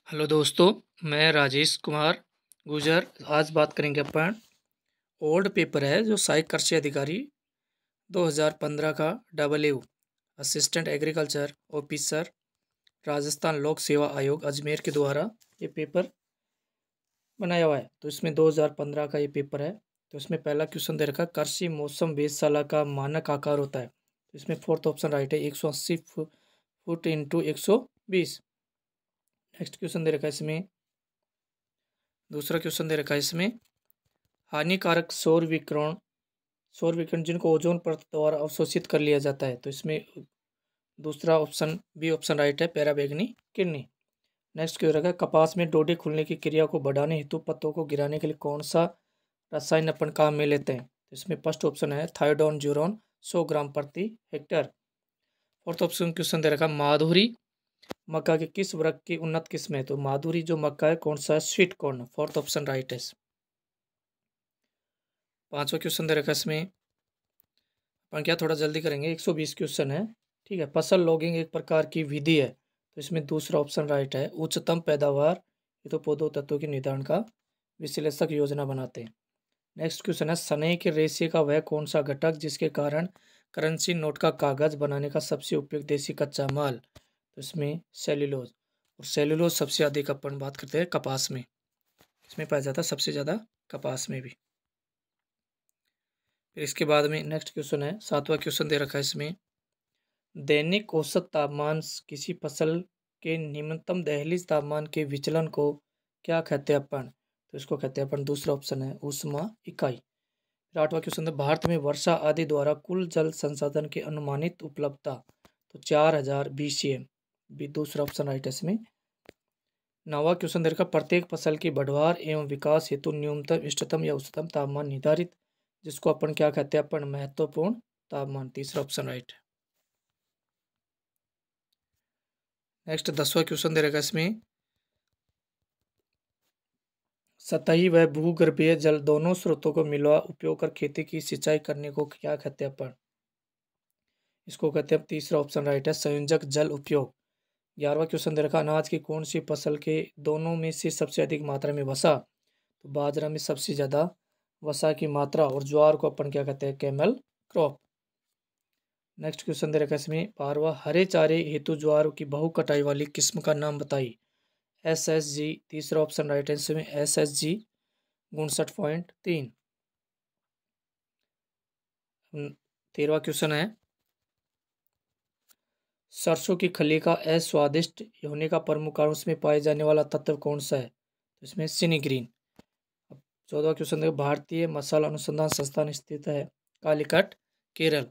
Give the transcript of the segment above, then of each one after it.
Hello दोस्तों, मैं राजेश कुमार गुजर। आज बात करेंगे अपन ओल्ड पेपर है जो सहायक कृषि अधिकारी 2015 का डबलयू असिस्टेंट एग्रीकल्चर ऑफिसर राजस्थान लोक सेवा आयोग अजमेर के द्वारा ये पेपर बनाया हुआ है। तो इसमें 2015 का ये पेपर है। तो इसमें पहला क्वेश्चन दे रखा है, कृषि मौसम वेधशाला का मानक आकार होता है। तो इसमें फोर्थ ऑप्शन राइट है, 180 फुट इंटू 120। नेक्स्ट क्वेश्चन दे रखा है इसमें, दूसरा क्वेश्चन दे रखा है इसमें, हानिकारक सौर विकिरण जिनको ओजोन परत द्वारा अवशोषित कर लिया जाता है। तो इसमें दूसरा ऑप्शन बी ऑप्शन राइट है, पैराबैंगनी किरणें। नेक्स्ट क्यों रखा है, कपास में डोडी खुलने की क्रिया को बढ़ाने हेतु पत्तों को गिराने के लिए कौन सा रसायन अपन काम में लेते हैं। तो इसमें फर्स्ट ऑप्शन है थायोडोन ज्यूरोन 100 ग्राम प्रति हेक्टेयर। फोर्थ ऑप्शन क्वेश्चन दे रखा है, माधुरी मक्का के किस वर्ग की उन्नत किस्म है। तो माधुरी जो मक्का है कौन सा है, sweet corn. Fourth option right है। पांचवा क्वेश्चन दे रखा है इसमें, अपन क्या थोड़ा जल्दी करेंगे, 120 क्वेश्चन है, ठीक है। फसल लॉगिंग एक प्रकार की विधि है। तो इसमें दूसरा ऑप्शन राइट है, उच्चतम पैदावार ये तो पौधों तत्वों के निर्धारण का विश्लेषक योजना बनाते हैं। नेक्स्ट क्वेश्चन है, सनई के रेशे का वह कौन सा घटक जिसके कारण करेंसी नोट का कागज बनाने का सबसे उपयुक्त देसी कच्चा माल। तो इसमें सेल्यूलोज, और सेल्यूलोज सबसे अधिक अपन बात करते हैं कपास में, इसमें पाया जाता है सबसे ज़्यादा कपास में भी। फिर इसके बाद में नेक्स्ट क्वेश्चन है, सातवां क्वेश्चन दे रखा है इसमें, दैनिक औसत तापमान किसी फसल के न्यूनतम दहलीज तापमान के विचलन को क्या कहते हैं अपन। तो इसको कहते हैं अपन, दूसरा ऑप्शन है ऊष्मा इकाई। फिर आठवां क्वेश्चन है, भारत में वर्षा आदि द्वारा कुल जल संसाधन की अनुमानित उपलब्धता। तो 4000 BCM भी दूसरा ऑप्शन राइट है इसमें। नौवां क्वेश्चन दे रखा, प्रत्येक फसल की बढ़वार एवं विकास हेतु न्यूनतम इष्टतम या उच्चतम तापमान निर्धारित जिसको अपन क्या कहते हैं अपन, महत्वपूर्ण तापमान। तीसरा ऑप्शन राइट है। नेक्स्ट 10वां क्वेश्चन दे रखा इसमें, सतही व भूगर्भीय जल दोनों स्रोतों को मिलवा उपयोग कर खेती की सिंचाई करने को क्या कहते हैं अपन। इसको कहते हैं, तीसरा ऑप्शन राइट है, संयोजक जल उपयोग। 11वां क्वेश्चन दे रखा, अनाज की कौन सी फसल के दोनों में से सबसे अधिक मात्रा में वसा। तो बाजरा में सबसे ज़्यादा वसा की मात्रा, और ज्वार को अपन क्या कहते हैं, कैमल क्रॉप। नेक्स्ट क्वेश्चन दे रखा है इसमें 12वां, हरे चारे हेतु ज्वार की बहु कटाई वाली किस्म का नाम बताइए। SSG तीसरा ऑप्शन राइट है इसमें, SSG 59.3। 13वां क्वेश्चन है, सरसों की खली का अस्वादिष्ट होने का प्रमुख कारण उसमें पाए जाने वाला तत्व कौन सा है। तो इसमें सिनीग्रीन। 14वां क्वेश्चन देखो, भारतीय मसाला अनुसंधान संस्थान स्थित है कालीकट केरल।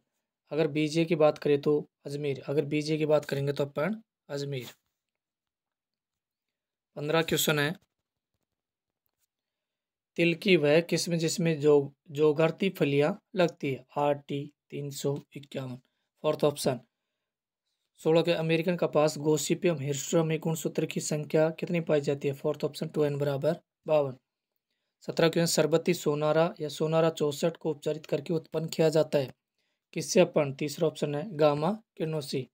अगर बीजे की बात करें तो अजमेर, अगर बीजे की बात करेंगे तो अपन अजमेर। 15 क्वेश्चन है, तिल की वह किस्म जिसमें जोगर्ती फलियां लगती है, RT 351। Fourth option. 16 के अमेरिकन कपास गोसिपियम हिर्सुटम में गुणसूत्र की संख्या कितनी पाई जाती है। फोर्थ ऑप्शन 2n बराबर 52। 17 क्वेश्चन, सरबती सोनारा या सोनारा 64 को उपचारित करके उत्पन्न किया जाता है किससे अपन। तीसरा ऑप्शन है गामा किरणों से।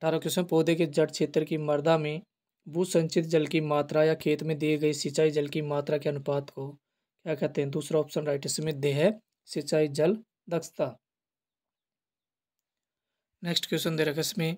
18 क्वेश्चन, पौधे के जड़ क्षेत्र की मृदा में भू संचित जल की मात्रा या खेत में दिए गए सिंचाई जल की मात्रा के अनुपात को क्या कहते हैं। दूसरा ऑप्शन राइट, इसमें देह सिंचाई जल दक्षता। नेक्स्ट क्वेश्चन दे रखा है इसमें,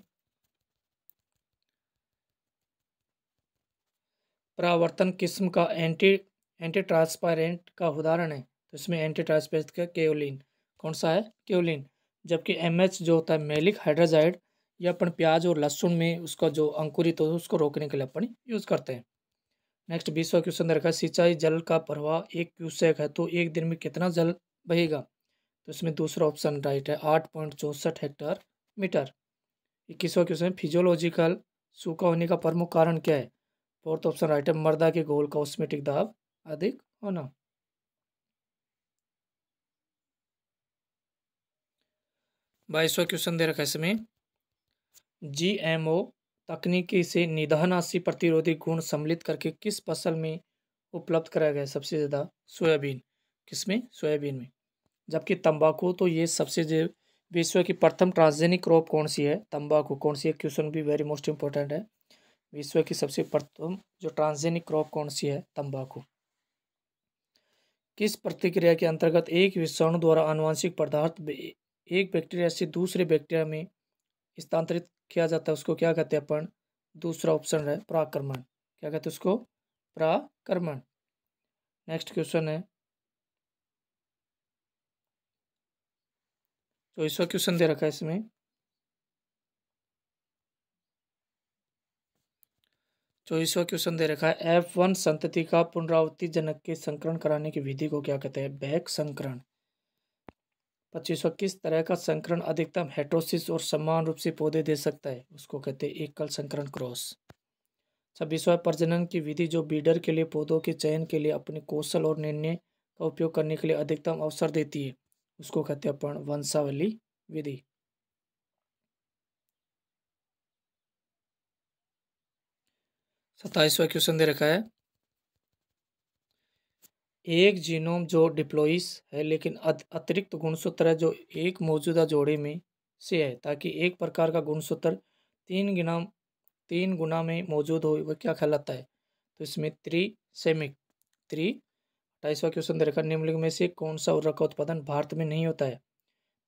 परावर्तन किस्म का एंटी ट्रांसपेरेंट का उदाहरण है। तो इसमें एंटी ट्रांसपेरेंट का केओलिन कौन सा है, केओलिन। जबकि MH जो होता है मैलिक हाइड्रोजाइड, या अपन प्याज और लहसुन में उसका जो अंकुरित हो उसको रोकने के लिए अपन यूज़ करते हैं। नेक्स्ट 20वां क्वेश्चन रखा है, सिंचाई जल का प्रवाह 1 क्यूसेक है तो एक दिन में कितना जल बहेगा। तो इसमें दूसरा ऑप्शन राइट है, 8.64 हेक्टेयर मीटर। 21वां क्वेश्चन, फिजियोलॉजिकल सूखा होने का प्रमुख कारण क्या है। फोर्थ ऑप्शन राइट है, मृदा के घोल का ऑस्मेटिक दाब अधिक होना। 22वां क्वेश्चन दे रखा है इसमें, GMO तकनीकी से निदानाशी प्रतिरोधी गुण सम्मिलित करके किस फसल में उपलब्ध कराया गया सबसे ज़्यादा। सोयाबीन, किसमें, सोयाबीन में। जबकि तंबाकू तो ये सबसे विश्व की प्रथम ट्रांसजेनिक क्रॉप कौन सी है, तंबाकू कौन सी है। क्वेश्चन भी वेरी मोस्ट इंपॉर्टेंट है। विश्व की सबसे प्रथम जो ट्रांसजेनिक क्रॉप कौन सी है? तंबाकू। किस प्रतिक्रिया के अंतर्गत एक विषाणु द्वारा आनुवंशिक पदार्थ एक बैक्टीरिया से दूसरे बैक्टीरिया में स्थानांतरित किया जाता है, उसको क्या कहते हैं अपन? दूसरा ऑप्शन है परागकर्मण। क्या कहते हैं उसको? परागकर्मण। नेक्स्ट क्वेश्चन है, 24वां क्वेश्चन दे रखा है इसमें। 24वां क्वेश्चन दे रखा है, F1 संतति का पुनरावृत्ति जनक के संकरण कराने की विधि को क्या कहते हैं? बैक संकरण। 25वां, किस तरह का संकरण अधिकतम हेटेरोसिस और समान रूप से पौधे दे सकता है? उसको कहते हैं एकल संकरण, क्रॉस। 26वां, प्रजनन की विधि जो बीडर के लिए पौधों के चयन के लिए अपने कौशल और निर्णय का उपयोग करने के लिए अधिकतम अवसर देती है, उसको कहते हैं अपन वंशावली विधि। 27वां क्वेश्चन दे रखा है, एक जीनोम जो डिप्लॉइस है लेकिन अतिरिक्त गुणसूत्र है जो एक मौजूदा जोड़े में से है, ताकि एक प्रकार का गुणसूत्र 3 गुना में मौजूद हो, वह क्या कहलाता है? तो इसमें त्रिसेमिक। 28वां क्वेश्चन दे रखा है, निम्नलिखित में से कौन सा उर्वरक का उत्पादन भारत में नहीं होता है?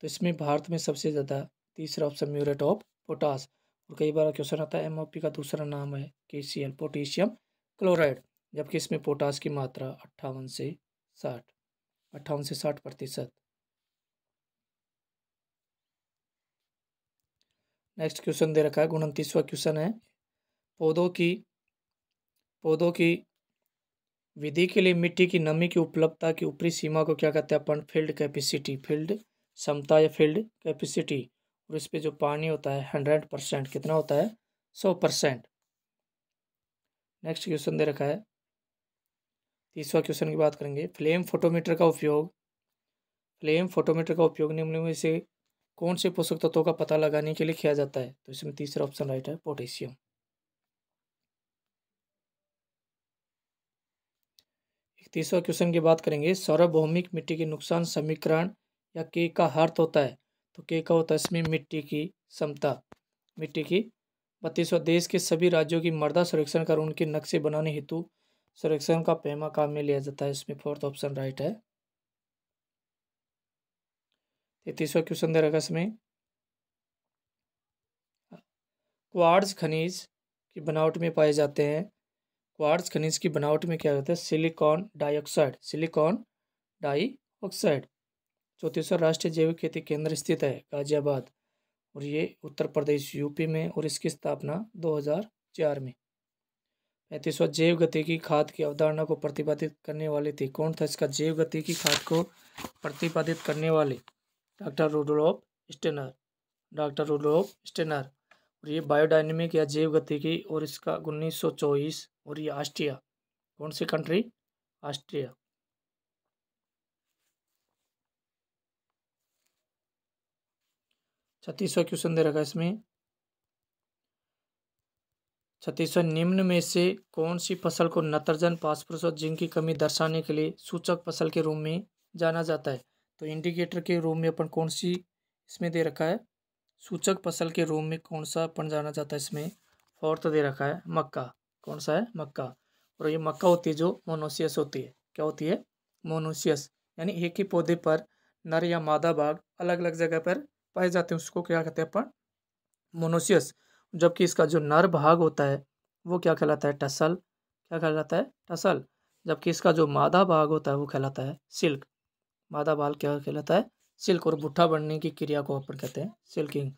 तो इसमें भारत में सबसे ज़्यादा तीसरा ऑप्शन म्यूरेट ऑफ पोटास। और कई बार क्वेश्चन आता है एमओपी का दूसरा नाम है KCl, पोटेशियम क्लोराइड, जबकि इसमें पोटास की मात्रा 58 से 60%। नेक्स्ट क्वेश्चन दे रखा है 29वां क्वेश्चन है, पौधों की विधि के लिए मिट्टी की नमी की उपलब्धता की ऊपरी सीमा को क्या कहते हैं अपन? फील्ड कैपेसिटी, फील्ड क्षमता या फील्ड कैपेसिटी। और इस पे जो पानी होता है 100%, कितना होता है? 100%। नेक्स्ट क्वेश्चन दे रखा है 30वां क्वेश्चन की बात करेंगे, फ्लेम फोटोमीटर का उपयोग निम्न में से कौन से पोषक तत्वों का पता लगाने के लिए किया जाता है? तो इसमें तीसरा ऑप्शन राइट है, पोटेशियम। 31वां क्वेश्चन की बात करेंगे, सार्वभौमिक मिट्टी के नुकसान समीकरण या के का अर्थ होता है? तो के का होता है इसमें मिट्टी की क्षमता, मिट्टी की। 32वां, देश के सभी राज्यों की मृदा सर्वेक्षण कर उनके नक्शे बनाने हेतु सर्वेक्षण का पैमा काम में लिया जाता है, इसमें फोर्थ ऑप्शन राइट है। 33वां क्वेश्चन दे रखा इसमें, क्वार्ट्ज खनिज की बनावट में पाए जाते हैं, क्वार्ट्ज खनिज की बनावट में क्या होता है? सिलिकॉन डाइऑक्साइड, 34वां, राष्ट्रीय जैविक खेती केंद्र स्थित है गाजियाबाद, और ये उत्तर प्रदेश यूपी में, और इसकी स्थापना 2004 में। 35वां, जैव गतिकी खाद की अवधारणा को प्रतिपादित करने वाले थे, कौन था इसका जैव गतिकी खाद को प्रतिपादित करने वाले? Doctor Rudolf Steiner. और ये बायोडायनेमिक या जैव गतिकी, और इसका 1924, और ये ऑस्ट्रिया, कौन सी कंट्री? ऑस्ट्रिया। 36वां क्वेश्चन दे रखा है इसमें, 36वां, निम्न में से कौन सी फसल को नत्रजन, फास्फोरस और जिंक की कमी दर्शाने के लिए सूचक फसल के रूप में जाना जाता है? तो इंडिकेटर के रूप में अपन कौन सी इसमें दे रखा है? सूचक फसल के रूप में कौन सा अपन जाना जाता है? इसमें फोर्थ दे रखा है मक्का, कौन सा है? मक्का। और ये मक्का होती है जो मोनोसियस होती है, क्या होती है? मोनोसियस, यानी एक ही पौधे पर नर या मादा भाग अलग अलग जगह पर पाए जाते हैं, उसको क्या कहते हैं अपन? मोनोसियस। जबकि इसका जो नर भाग होता है वो क्या कहलाता है? टसल, क्या कहलाता है? टसल। जबकि इसका जो मादा भाग होता है वो कहलाता है सिल्क, मादा भाग क्या कहलाता है? सिल्क। और बुट्ठा बनने की क्रिया को अपन कहते हैं सिल्किंग।